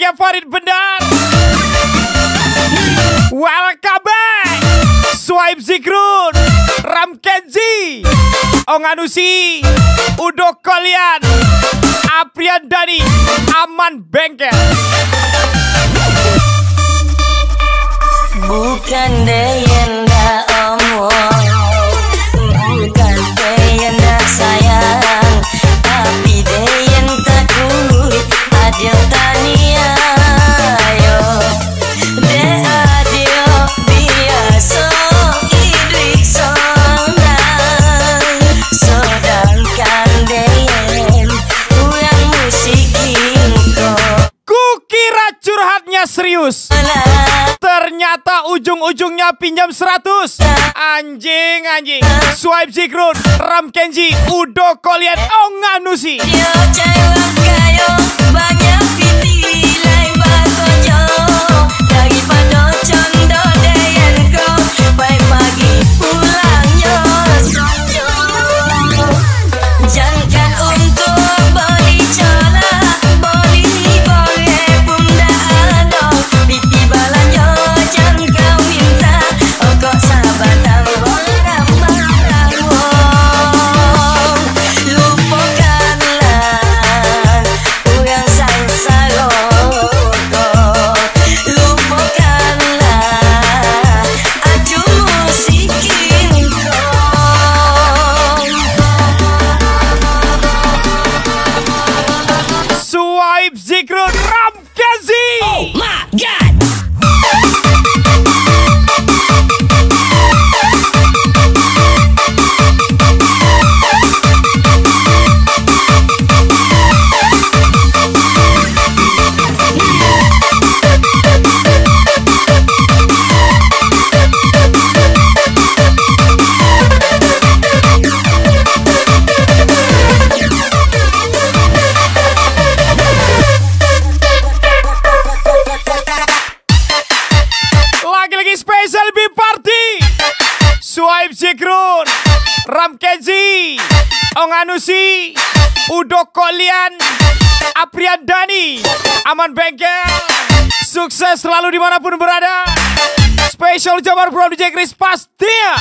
Musiknya Farid Bendar. Welcome back. Swipe Zikrun, Ram Kenzi, Onganusi, Udo Kolian, Aprian Dani, Aman Bengkel. Bukan deyenda omong, bukan deyenda sayang, tapi deyen takut adil tania yo. De adil biasa hidup sonang, sedangkan deyen kurang musikin kok. Kukira curhatnya serius, ternyata ujung-ujungnya pinjam 100. Anjing. Swipe Zikrun, Ram Kenzi, Udo Kolian, Onganusi. Dia cewek kayo banyak pitilai bakojo, daripada condo deyen ko baik pagi pulang yo sojo. Jangan untuk beli cola, beli boleh bunda ado, piti balan yo jangan kau minta, oh kok sahabat orang barang wong. Lupakanlah orang sangsa rokok, lupakanlah aju musikin kau. Swipe Zikrun, Ram Kenzi. Oh my God! Lagi-lagi spesial B Party. Swipe Zikrun, Ram Kenzi, Onganusi, Udo Kolian, Aprian Dani, Aman Bengkel. Sukses selalu dimanapun berada. Spesial Jabar Pro DJ Chris pastinya.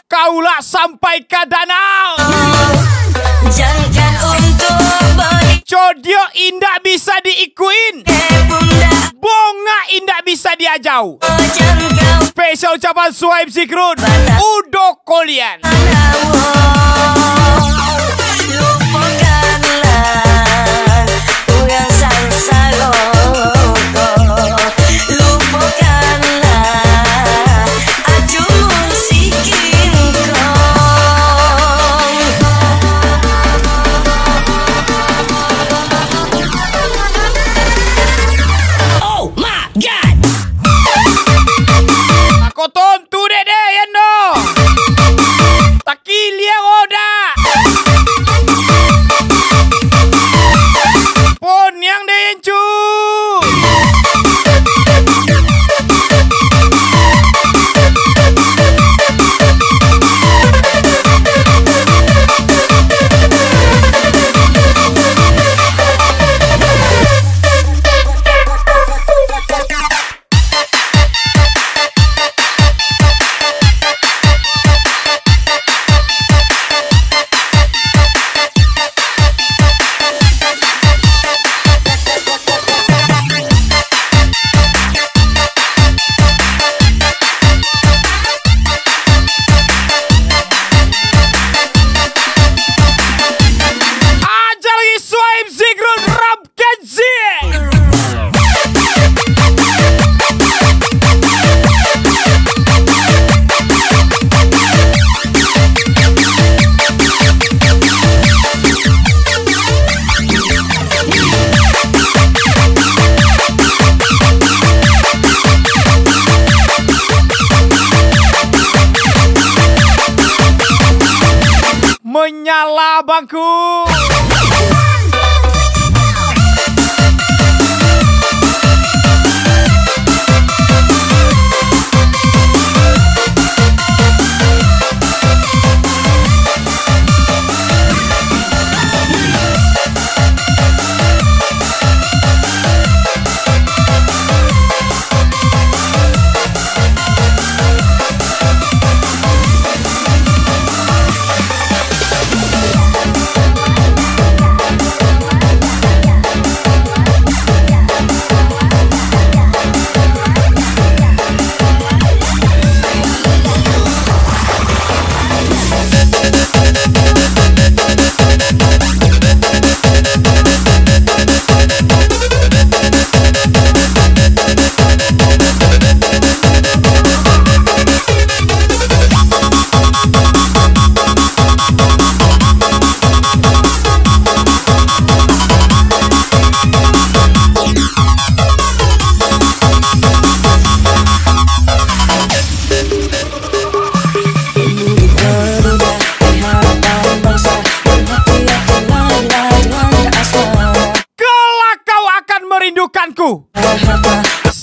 Kaulah sampai ke danau. Jangan untuk beli Codio indah bisa diikuin, bonga indah bisa diajau. jangan kau Spesial ucapan Swipe Zikrun, Udo Kolian. Lupakanlah orang sangsa rokok, lupakanlah aju musikin kau. Oh my God! Koton tu dede yendo. Takilia oda. menyala bangku.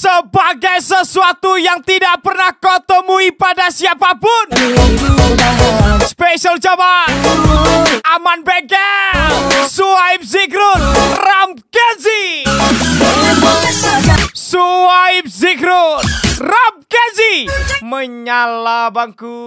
Sebagai sesuatu yang tidak pernah kau temui pada siapapun. Spesial jaman Aman Begel, Suhaib Zikrun, Ramkenzi. Suhaib Zikrun, Ramkenzi, menyala bangku.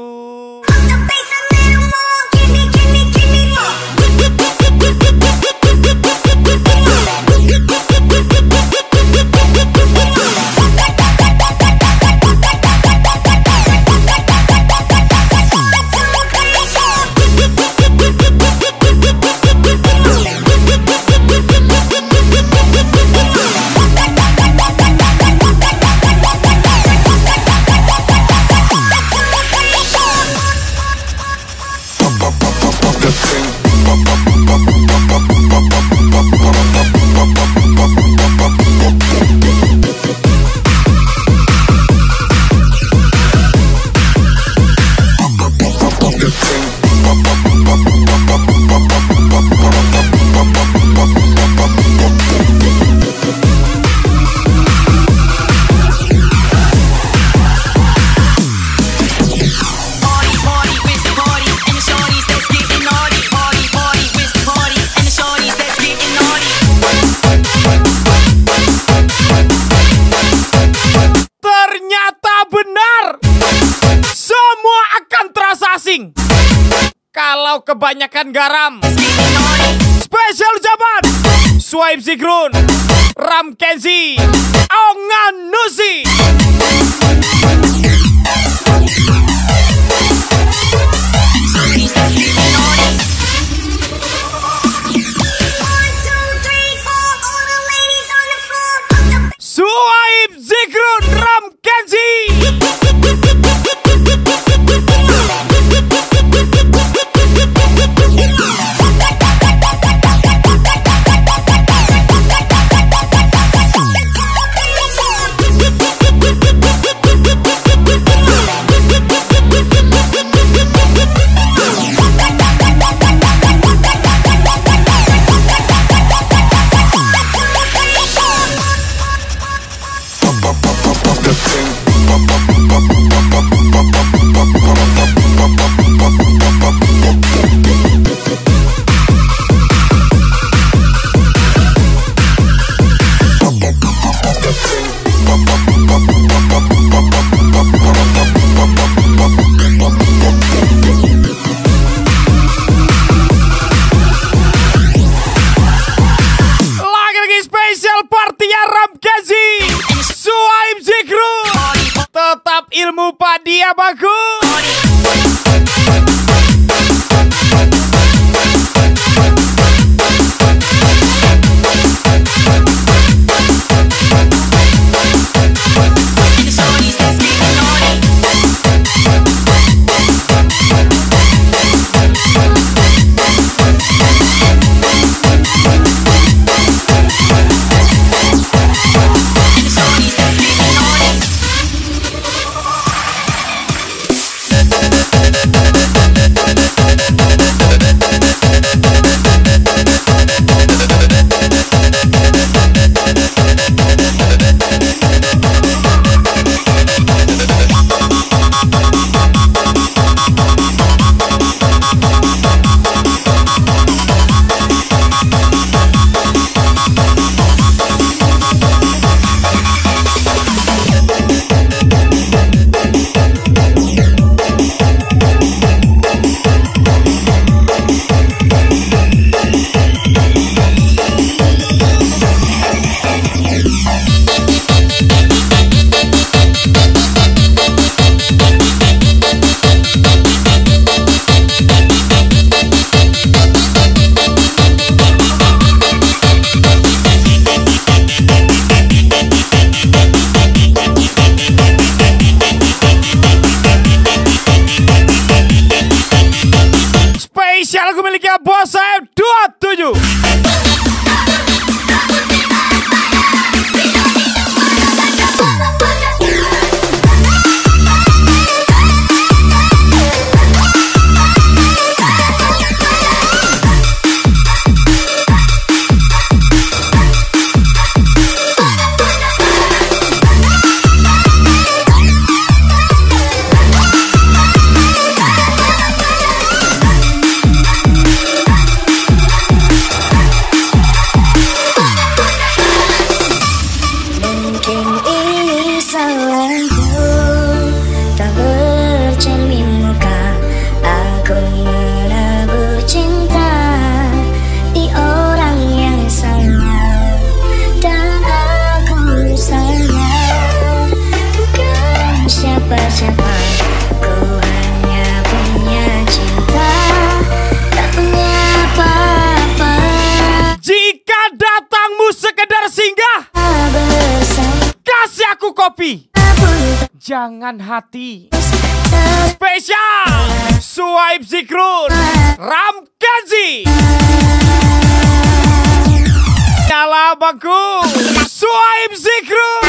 Kalau kebanyakan garam. Spesial jaman Suhaib Zikrun, Ramkenzi, Onganusi. Suhaib Zikrun, Ramkenzi. Ilmu padi ya bagus. Spesial gue miliknya Bos Saeb 27. Kopi, jangan hati. Spesial Suhaib Zikrun Ramkazi. Nyala bangku Suhaib Zikrun.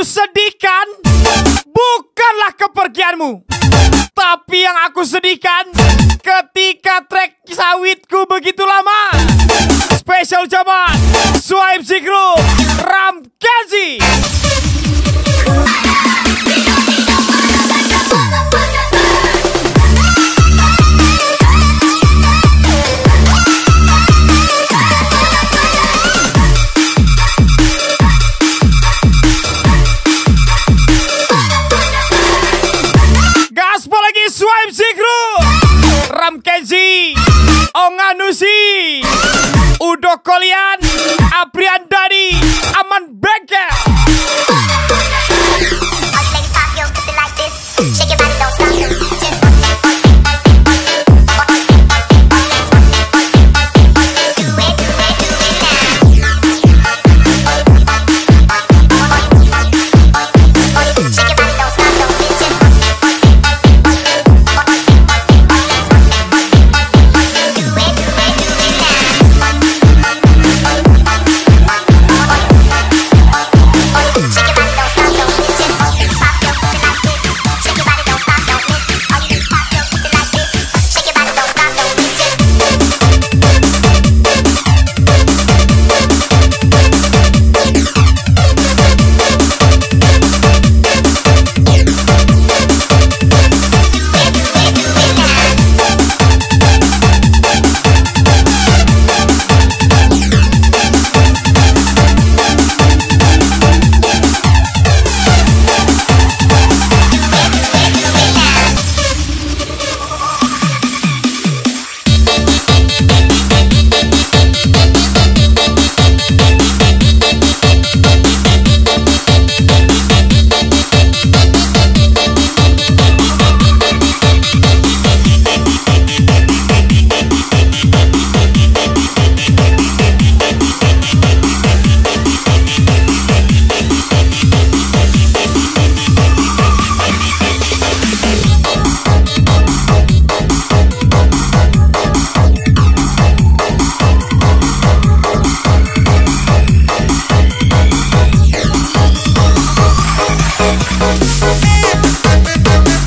Sedihkan bukanlah kepergianmu, tapi yang aku sedihkan ketika trek sawitku begitu lama. Spesial ucapan Suhaib Zikrun Ramkazi. Suhaib Zikrun Ramkazi, Onganusi, Udo Kolian, Aprian Dani, Aman Bengkel.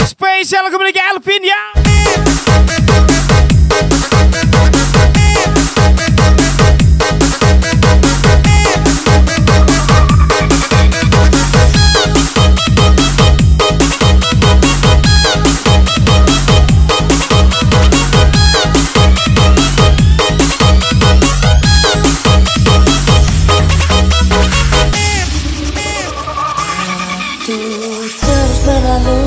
Spesial kembali ke Elvin ya. Waktu terus berlalu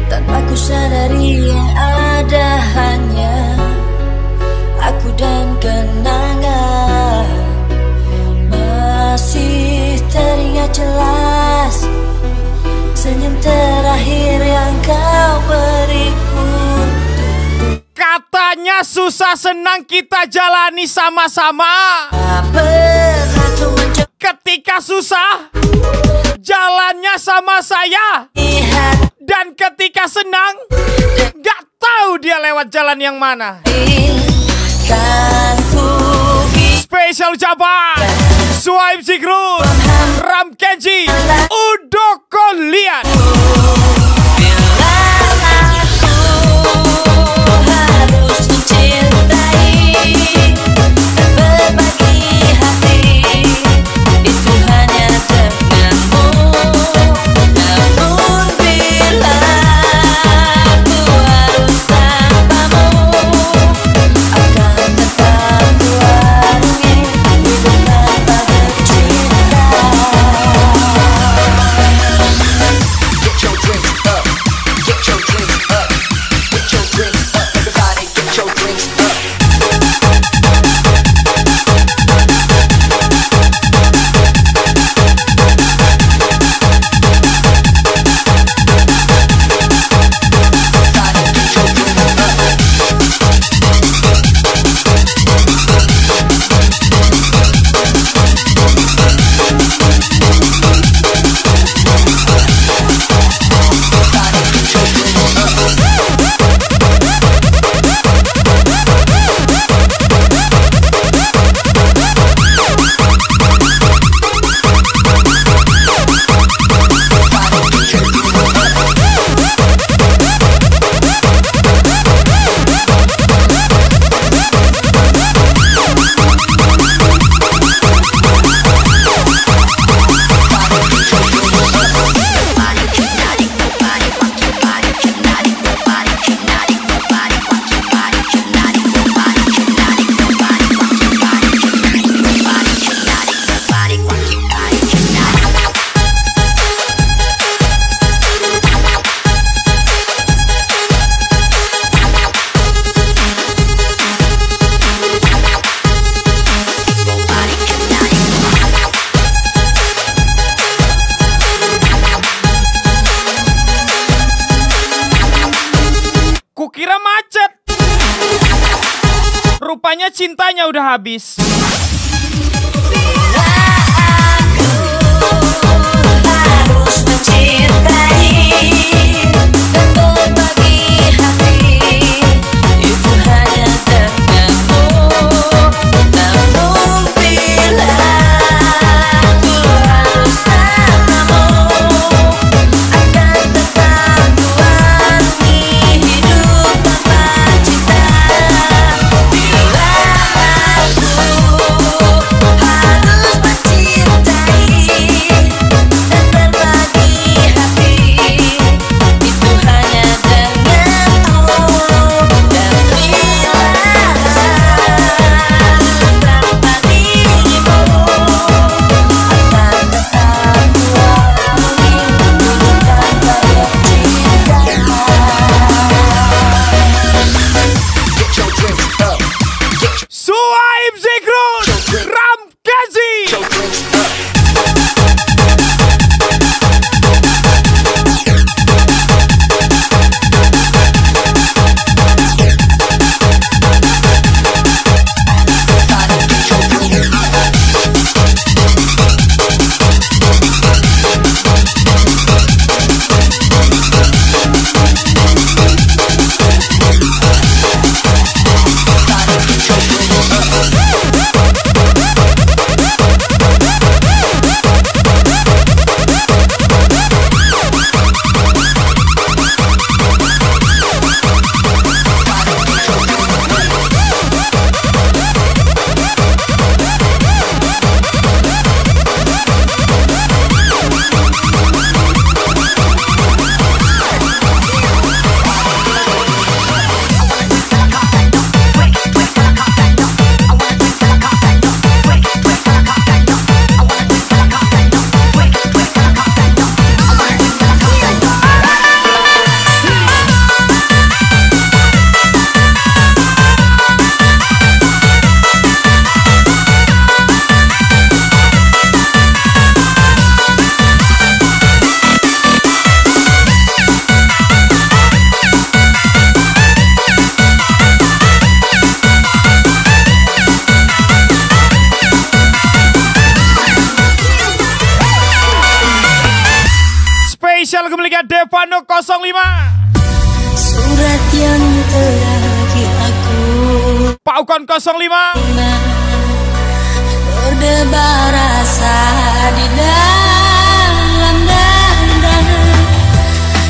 tanpa ku sadari yang ada hanya aku dan kenangan. Masih teringat jelas senyum terakhir yang kau beri untuk. Katanya susah senang kita jalani sama-sama. Pernah ku mencoba Ketika susah jalannya sama saya, lihat dan ketika senang gak tahu dia lewat jalan yang mana. kan ku Spesial ucapan Swipe Zikrut, Ram Kenji, Udo Kolian. bila aku harus mencintai dan berbagi hati, itu hanya denganmu. Namun bila aku harus tanpamu, akan tetap kuarungi hidup tanpa bercinta. Get your drinks up. Get your drinks up. Get your drinks up. Everybody get your drinks up. Everybody get your drinks up. Everybody get your drinks up. Everybody get your drinks up. Kukira macet, rupanya cintanya udah habis. Harus mencintai dan berbagi hati, itu hanya denganmu. Namun bila aku harus tanpamu, akan tetap kuarungi hidup tanpa cinta. Bila aku harus mencintai Spesial kembalikan Devano 05. Surat yang terakhir aku Paukon 05. berdebar rasa di dalam dada.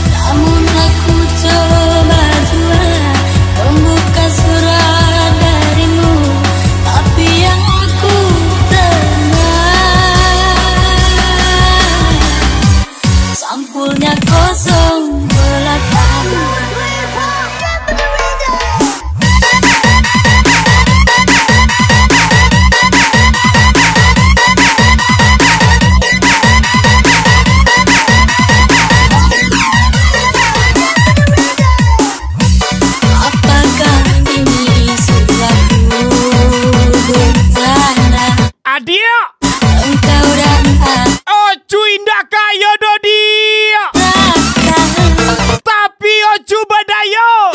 Namun aku coba jua membuka surat darimu, tapi yang aku terima sampulnya kosong belakang. Adia Engkau dan Ocu indah kaya do dia, tapi Ocu badayo.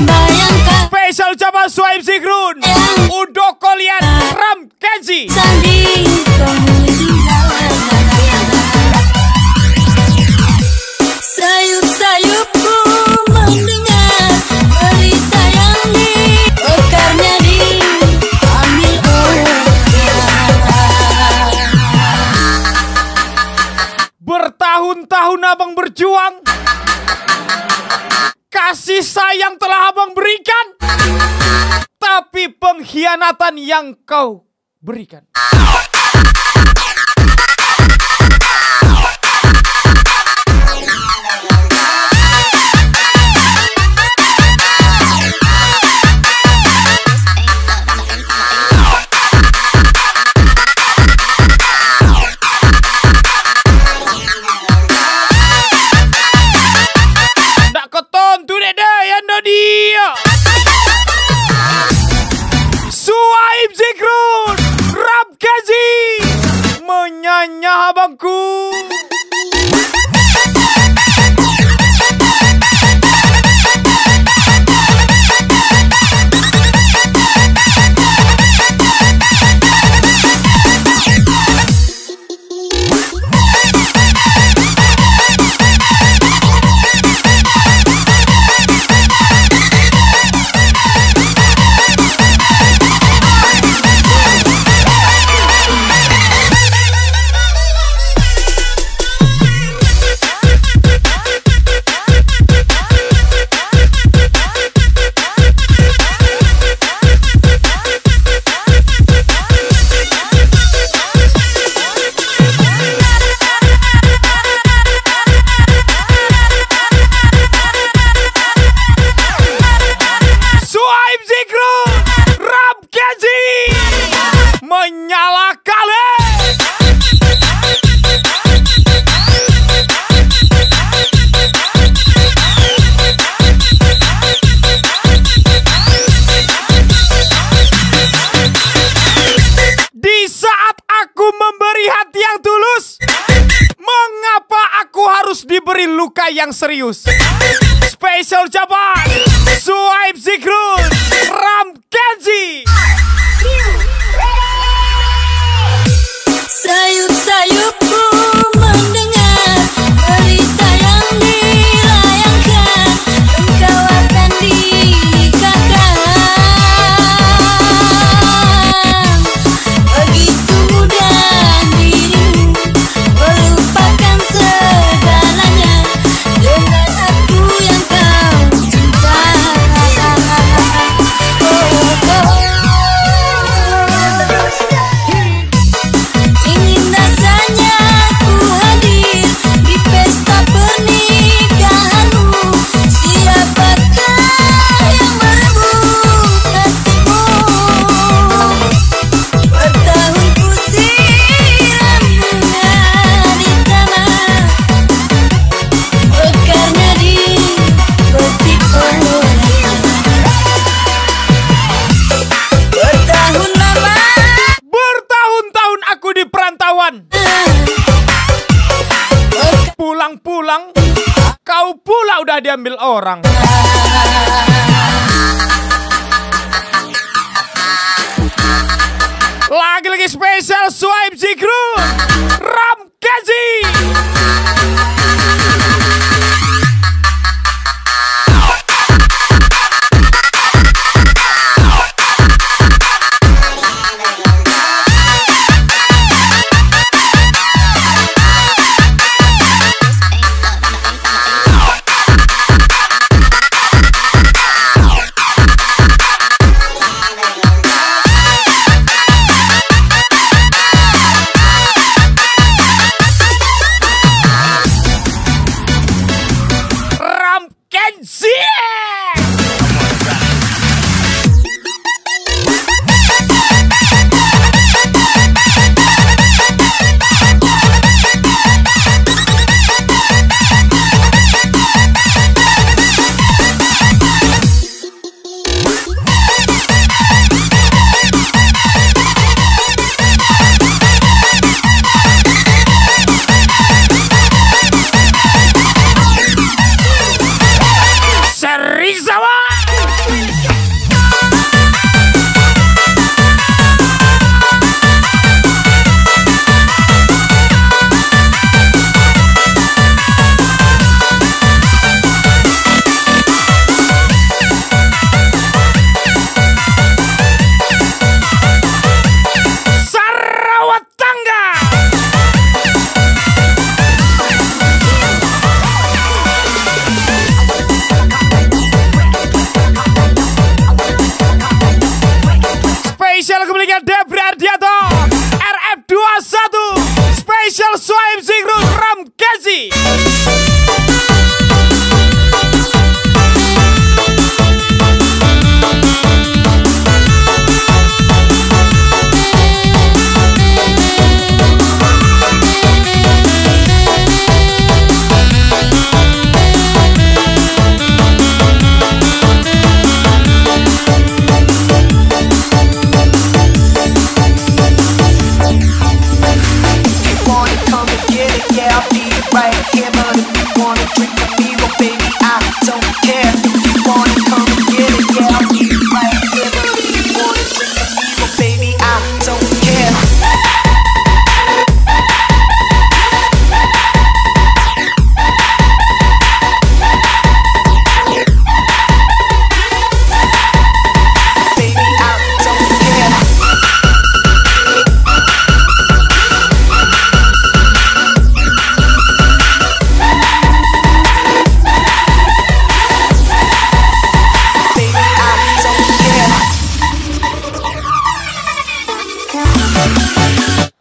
bayangkan Spesial ucapan Suhaib Zikrun Udo kalian Ram Kenzi. sandi sayup-sayupku mendengar berita yang dibekarnya diambil orang. Bertahun-tahun abang berjuang, kasih sayang telah abang berikan, tapi pengkhianatan yang kau berikan. Ndak ketontu deh ya no dia. Suhaib Zikrun Ram Kenzi menyanyah abangku. Suhaib Zikrun Ram Kenzi menyala kali. Di saat aku memberi hati yang tulus, mengapa aku harus diberi luka yang serius? Spesial ucapan Suhaib Zikrun Ram Kenzi. Sayup-sayupku mendengar berita yang dilayangkan, engkau akan dinikahkan. Begitu mudah dirimu melupakan segalanya dengan aku yang kau cinta. Ingin rasanya ku hadir di pesta pernikahanmu. Siapakah yang merebut hatimu? Bertahun ku siram bunga di taman, mekarnya dipetik orang. Bertahun lama Bertahun-tahun aku di perantauan, pulang-pulang kau pula udah diambil orang. Lagi-lagi spesial Suhaib Zikrun Ram Kenzi. yeah, I'll be right here. But if you wanna drink from me, well, baby, I don't care. If you wanna come and get it, yeah, I'll be right here. But if you wanna drink from me, well, baby, I don't care.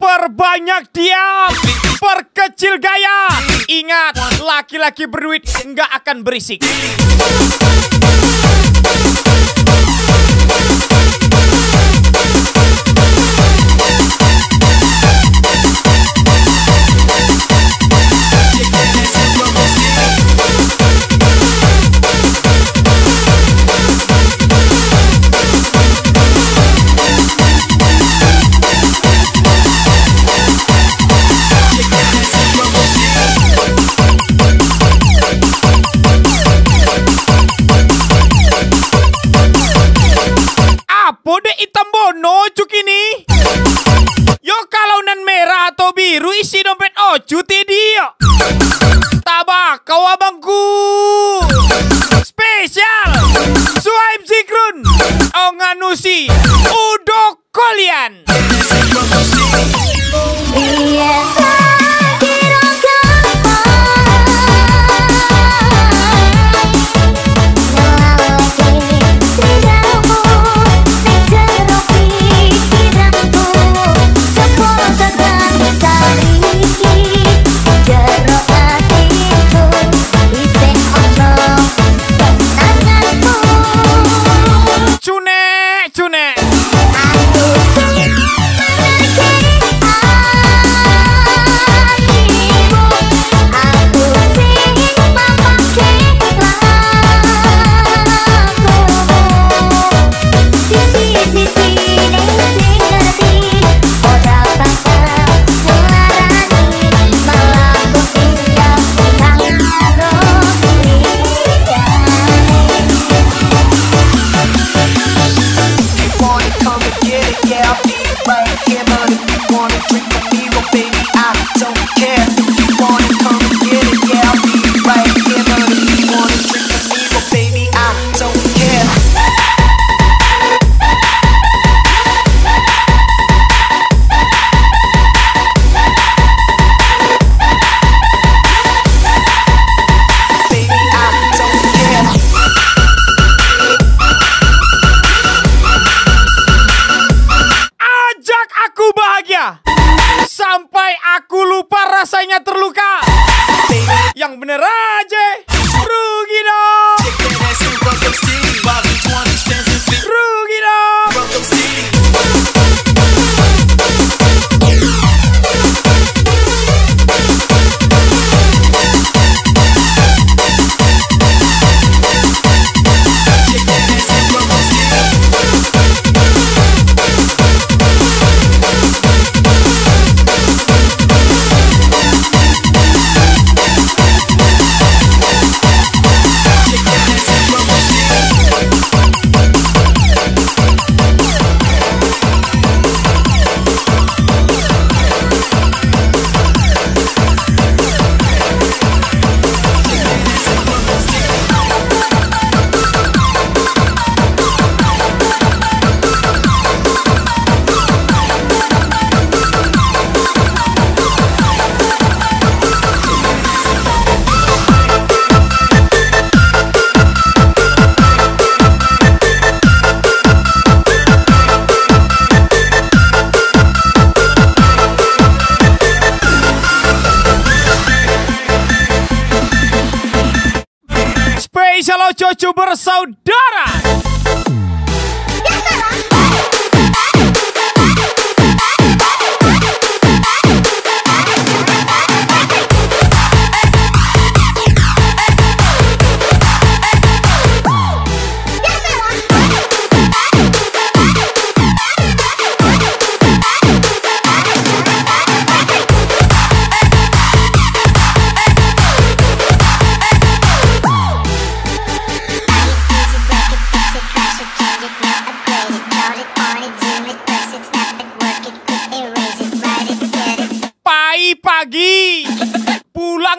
Perbanyak diam, perkecil gaya. Ingat, laki-laki berduit nggak akan berisik. Bode hitam bono cuk ini. Yo kalau nan merah atau biru isi dompet ocu dia. Tabak kau abangku. Spesial Swipe Zikrun Onganusi Udo Kolian. Sampai aku lupa rasanya terluka. Yang bener aja, rugi dong. Rugi dong. Spesial cucu bersaudara.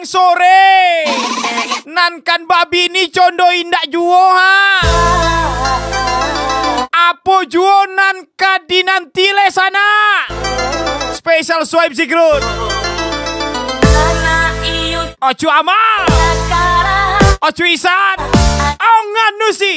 sore nan kan babi ni condo indak juo ha. Apo juo nan kadinantile sana. Special swipe Zikrun. Ocu Amal, Ocu Isan, Ongan Nusi.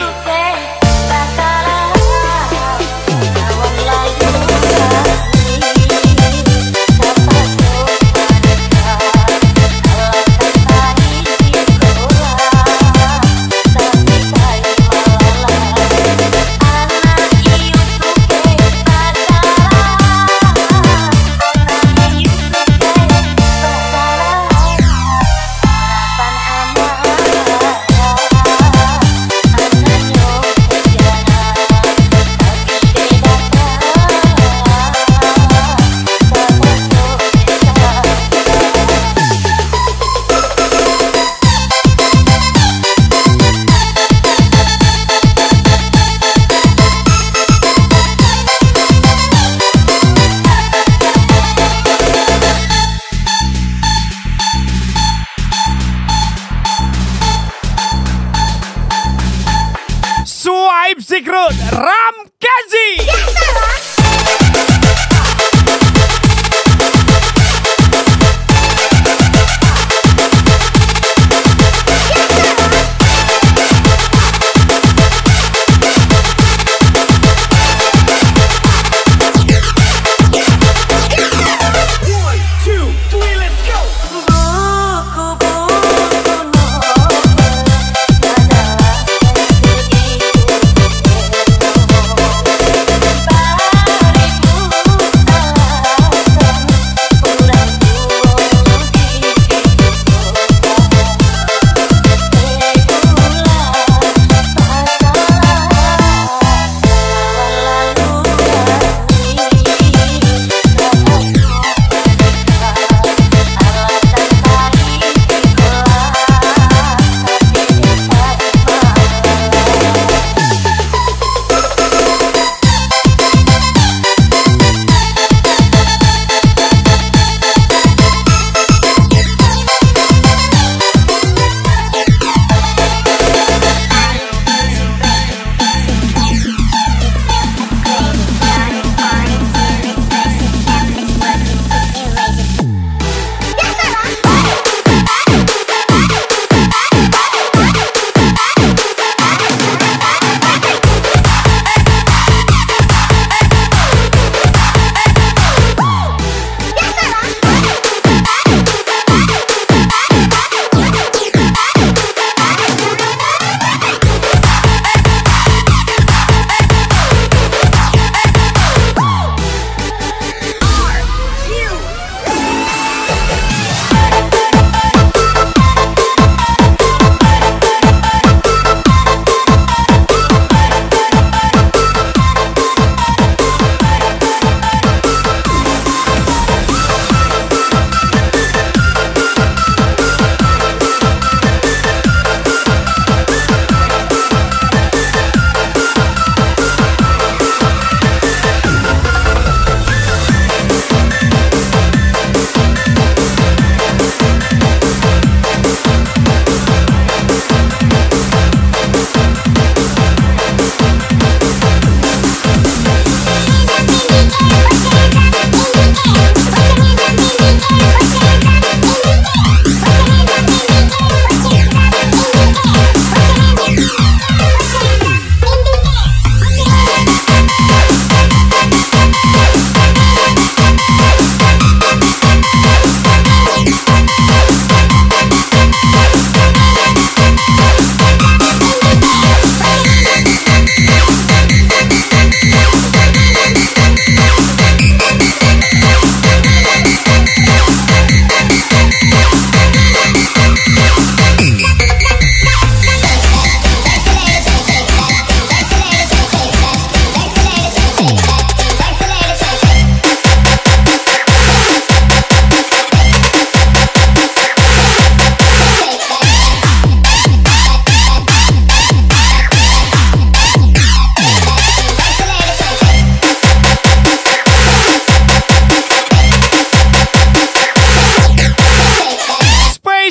Swipe Zikrun Ramkazi. Bye.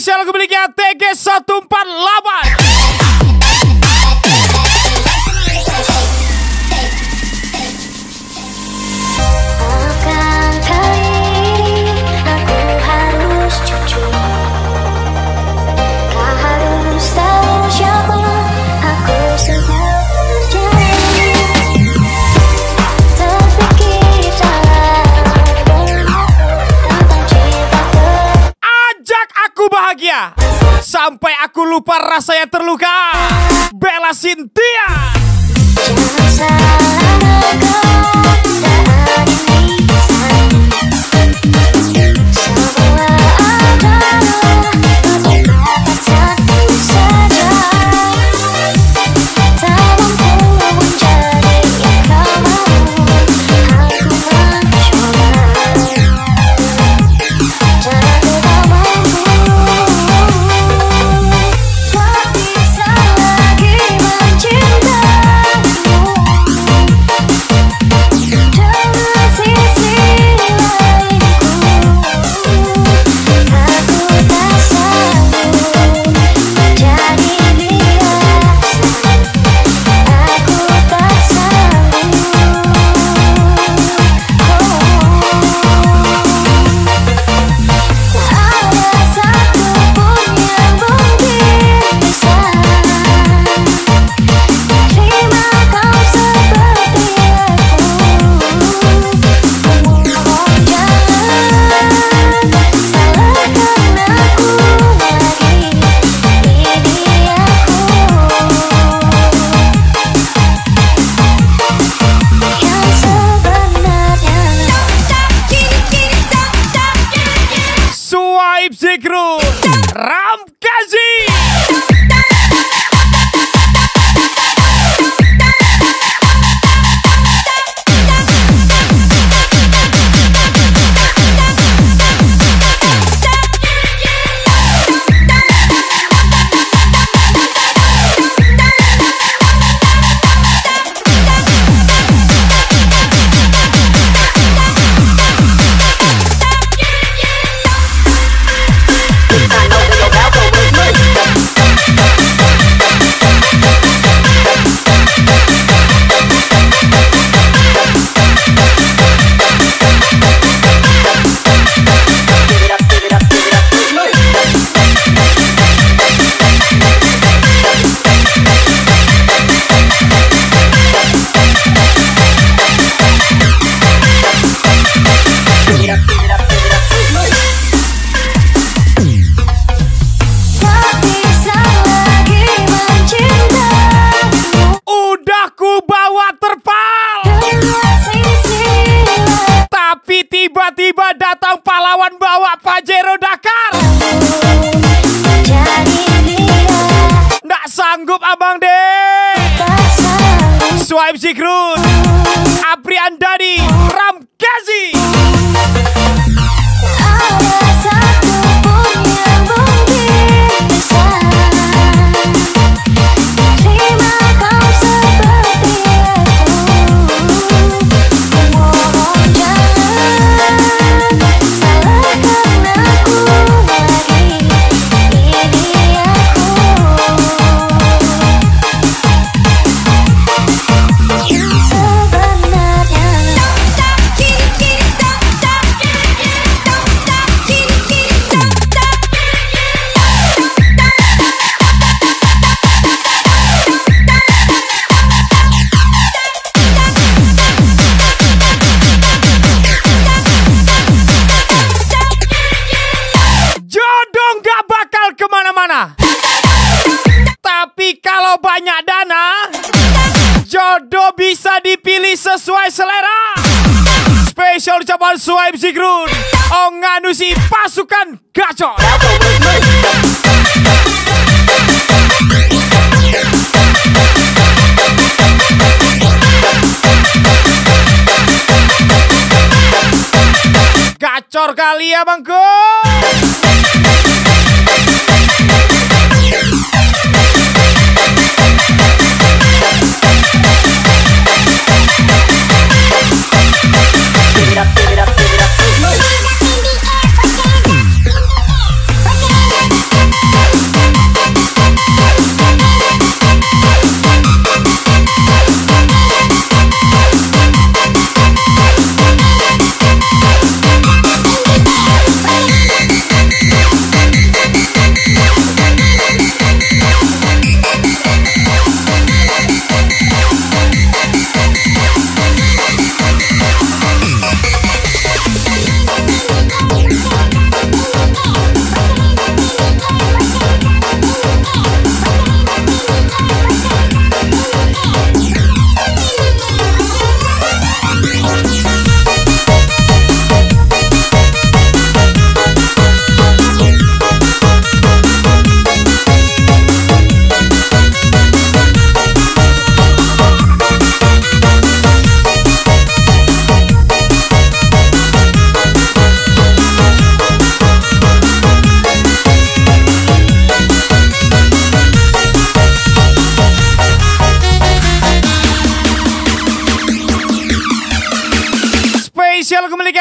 Spesial kemiliknya TG148. Bahagia sampai aku lupa rasanya terluka. Bella Cynthia. Jangan salahkan keadaan ini. Semua adalah berbakat satu saja. Tak mampu menjadi yang kau mau. Aku mencoba dan aku tak mampu. Zikrul Ramkazi. Tiba-tiba datang pahlawan bawa Pajero Dakar. Nggak sanggup abang deh. Swipe Zikrul Apriandani Ramkazi. Tapi kalau banyak dana, jodoh bisa dipilih sesuai selera. Spesial ucapan Swipe Zikrul Onganusi pasukan gacor. Gacor kali ya bangku. Give it up, give it up, give it up.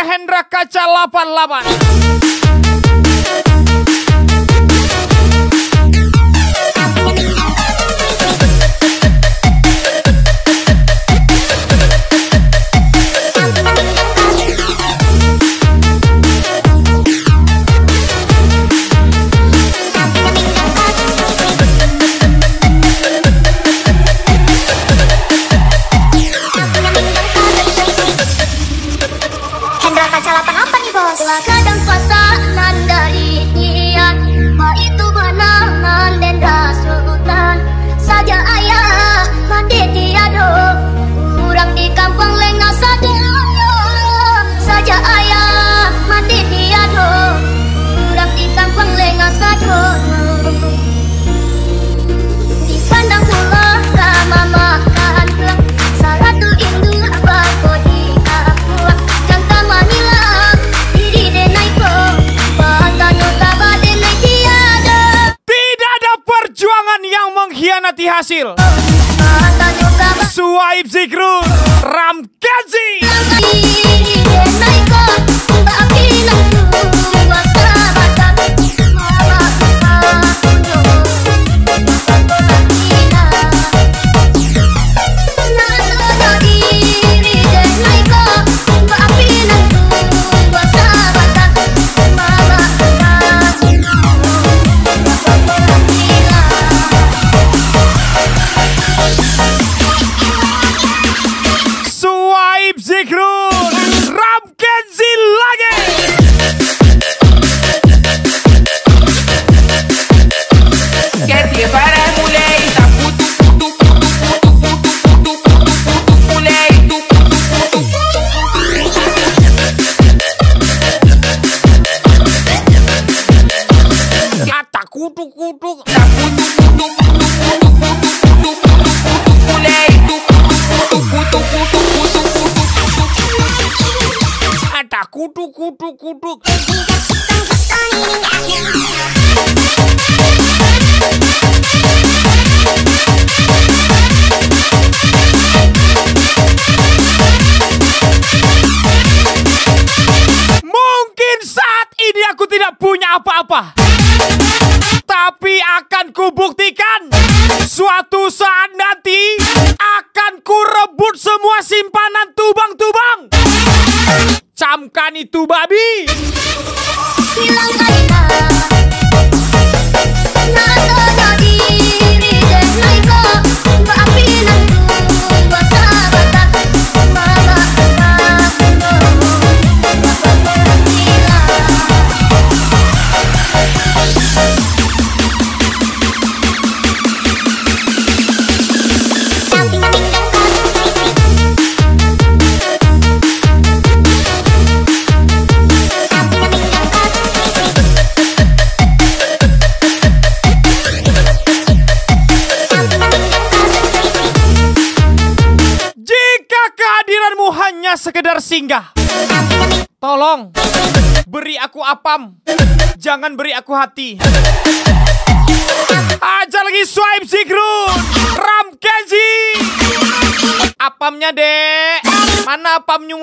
Hendra Kaca 88. Hendra Kaca 88 nih bos. Kadang pasangan dari niat, ma itu benangan dan rasutan saja ayah mandi tiado, kurang di kampung lengah saja saja ayah mandi tiado, kurang di kampung lengah saja. Di pandang pula lama makan pulang, salah tu indu bako di kapuak, jangka manila diri denai ko, batano taba denai tiada, Tidak ada perjuangan yang mengkhianati hasil. batano taba Suhaib Zikrul, Ramkazi. diri denai ko, tapi nangku basa bata mama aku Suhaib Zikrul, Ramkazi lagi. Quer te para mulher e tá puto, puto, puto, puto, puto, puto, puto, puto, mulher e tu, puto, puto. Ata kutu-kutu. Tá puto, puto, puto, puto, puto, puto, puto, puto, mulher e tu, puto, puto, puto, puto, puto, puto. Ata kutu-kutu-kutu. Mungkin saat ini aku tidak punya apa-apa, tapi akan kubuktikan suatu saat nanti akan kurebut semua simpanan tubang-tubang. Camkan itu babi. hilang aina nado diri denai ko, tapi nangku basa bata mama Jika kehadiranmu hanya sekedar singgah, tolong beri aku apam, jangan beri aku hati. Aja lagi Suhaib Zikrul, Ramkazi. Apamnya dek, mana apamnya?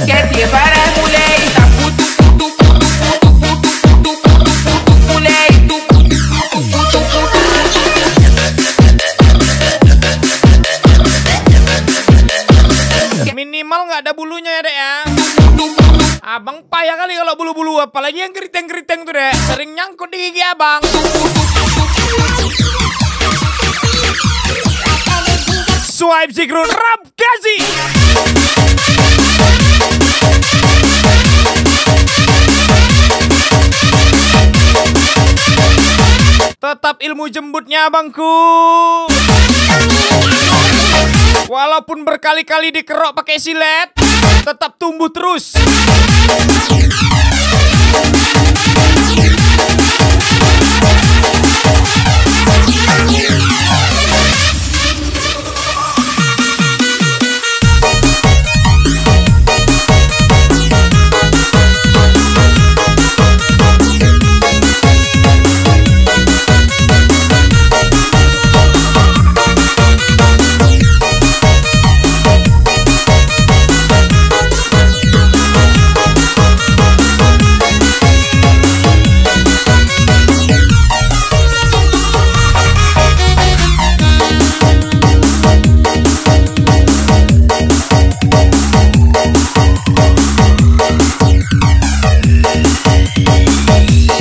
Quer te para mulher e tá puto, puto, puto, puto, puto, puto, puto, puto, mulher e tu, puto, puto, puto, puto. Minimal nggak ada bulunya ya dek ya. Abang payah kali kalau bulu-bulu, apalagi yang keriting-keriting tuh dek, sering nyangkut di gigi abang. Suhaib Zikrul, Ramkazi. Tetap ilmu jembutnya abangku. Walaupun berkali-kali dikerok pakai silet, tetap tumbuh terus.